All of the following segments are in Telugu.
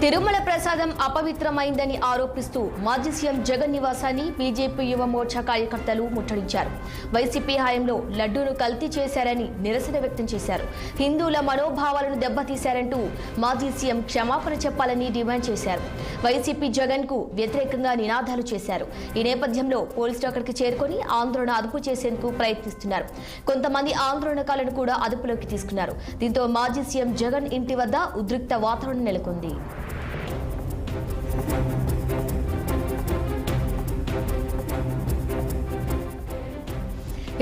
తిరుమల ప్రసాదం అపవిత్రమైందని ఆరోపిస్తూ మాజీ సీఎం జగన్ నివాసాన్ని బీజేపీ యువ మోర్చా కార్యకర్తలు ముట్టడించారు. వైసీపీ హయాంలో లడ్డూను కల్తీ చేశారని నిరసన వ్యక్తం చేశారు. హిందువుల మనోభావాలను దెబ్బతీశారంటూ మాజీ సీఎం క్షమాపణ చెప్పాలని డిమాండ్ చేశారు. వైసీపీ జగన్ కు వ్యతిరేకంగా నినాదాలు చేశారు. ఈ నేపథ్యంలో పోలీసులు అక్కడికి చేరుకొని ఆందోళన అదుపు చేసేందుకు ప్రయత్నిస్తున్నారు. కొంతమంది ఆందోళనకారులను కూడా అదుపులోకి తీసుకున్నారు. దీంతో మాజీ సీఎం జగన్ ఇంటి వద్ద ఉద్రిక్త వాతావరణం నెలకొంది.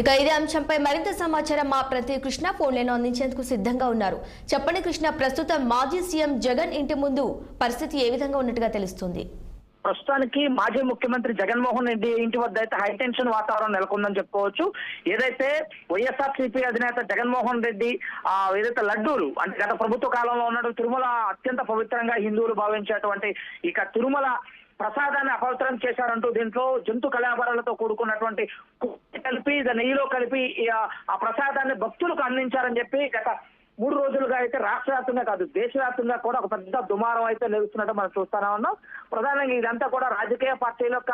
ఇక ఇదే అంశంపై మరింత సమాచారం మా ప్రతి కృష్ణ ఫోన్లను అందించేందుకు సిద్ధంగా ఉన్నారు. చెప్పండి కృష్ణ, ప్రస్తుతం మాజీ సీఎం జగన్ ఇంటి ముందు పరిస్థితి ఏ విధంగా ఉన్నట్టుగా తెలుస్తుంది? ప్రస్తుతానికి మాజీ ముఖ్యమంత్రి జగన్మోహన్ రెడ్డి ఇంటి వద్ద అయితే హైటెన్షన్ వాతావరణం నెలకొందని చెప్పుకోవచ్చు. ఏదైతే వైఎస్ఆర్సీపీ అధినేత జగన్మోహన్ రెడ్డి ఏదైతే లడ్డూలు అంటే గత ప్రభుత్వ కాలంలో ఉన్నట్టు తిరుమల అత్యంత పవిత్రంగా హిందువులు భావించేటువంటి ఇక తిరుమల ప్రసాదాన్ని అపవిత్రం చేశారంటూ దీంట్లో జంతు కళాభారాలతో కూడుకున్నటువంటి కలిపి నెయ్యిలో కలిపి ఆ ప్రసాదాన్ని భక్తులకు అందించారని చెప్పి గత 3 రోజులుగా అయితే రాష్ట్ర వ్యాప్తంగా కాదు దేశవ్యాప్తంగా కూడా ఒక పెద్ద దుమారం అయితే నిలుస్తున్నట్టు మనం చూస్తానే ఉన్నాం. ప్రధానంగా ఇదంతా కూడా రాజకీయ పార్టీల యొక్క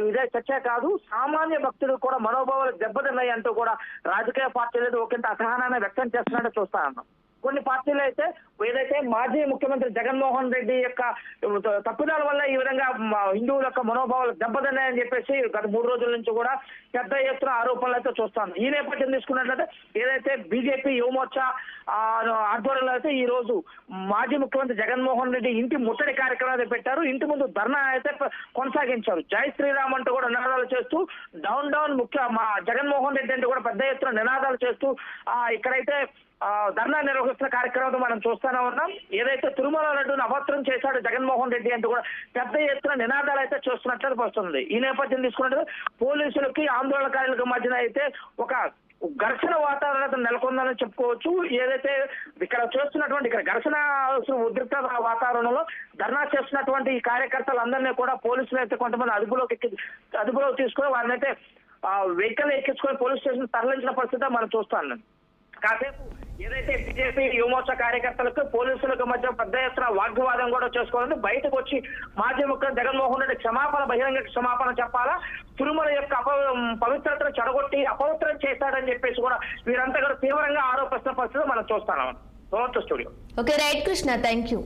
ఇదే చర్చ కాదు, సామాన్య భక్తులు కూడా మనోభావాలు దెబ్బతిన్నాయి అంటూ కూడా రాజకీయ పార్టీలు ఒకంత అసహనాన్ని వ్యక్తం చేస్తున్నట్టు చూస్తా ఉన్నాం. కొన్ని పార్టీలు అయితే ఏదైతే మాజీ ముఖ్యమంత్రి జగన్మోహన్ రెడ్డి యొక్క తప్పిదాల వల్ల ఈ విధంగా హిందువుల యొక్క మనోభావాలు దెబ్బతిన్నాయని చెప్పేసి గత 3 రోజుల నుంచి కూడా పెద్ద ఎత్తున ఆరోపణలు అయితే చూస్తాను. ఈ నేపథ్యం తీసుకున్నట్లయితే ఏదైతే బీజేపీ యువమోర్చా ఆధ్వర్యంలో అయితే ఈ రోజు మాజీ ముఖ్యమంత్రి జగన్మోహన్ రెడ్డి ఇంటి ముట్టడి కార్యక్రమాలు పెట్టారు. ఇంటి ముందు ధర్నా అయితే కొనసాగించారు. జై శ్రీరామ్ అంటూ కూడా నినాదాలు చేస్తూ డౌన్ జగన్మోహన్ రెడ్డి అంటే కూడా పెద్ద ఎత్తున నినాదాలు చేస్తూ ఇక్కడైతే ధర్నా నిర్వహిస్తున్న కార్యక్రమంతో మనం చూస్తూనే ఉన్నాం. ఏదైతే తిరుమల లడ్డూను అపవిత్రం చేశాడు జగన్మోహన్ రెడ్డి అంటూ కూడా పెద్ద ఎత్తున నినాదాలు అయితే చూస్తున్నట్లు వస్తుంది. ఈ నేపథ్యం తీసుకున్నట్టు పోలీసులకి ఆందోళనకారులకు మధ్యన అయితే ఒక ఘర్షణ వాతావరణం నెలకొందని చెప్పుకోవచ్చు. ఏదైతే ఇక్కడ చేస్తున్నటువంటి ఘర్షణ ఉద్రిక్త వాతావరణంలో ధర్నా చేస్తున్నటువంటి ఈ కార్యకర్తలందరినీ కూడా పోలీసులు అయితే కొంతమంది అదుపులోకి తీసుకుని వారిని అయితే వెహికల్ ఎక్కించుకొని పోలీస్ స్టేషన్ తరలించిన పరిస్థితి మనం చూస్తాను. కాసేపు ఏదైతే బీజేపీ యువమోర్చా కార్యకర్తలకు పోలీసులకు మధ్య పెద్ద ఎత్తున వాగ్వివాదం కూడా చేసుకోవాలని బయటకు వచ్చి మాజీ ముఖ్యమంత్రి జగన్మోహన్ రెడ్డి బహిరంగ క్షమాపణ చెప్పాలా, తిరుమల యొక్క పవిత్రతను చెడగొట్టి అపవిత్రం చేశాడని చెప్పేసి కూడా వీరంతా కూడా తీవ్రంగా ఆరోపిస్తున్న పరిస్థితి మనం చూస్తున్నాం. Studio. Okay right Krishna, thank you.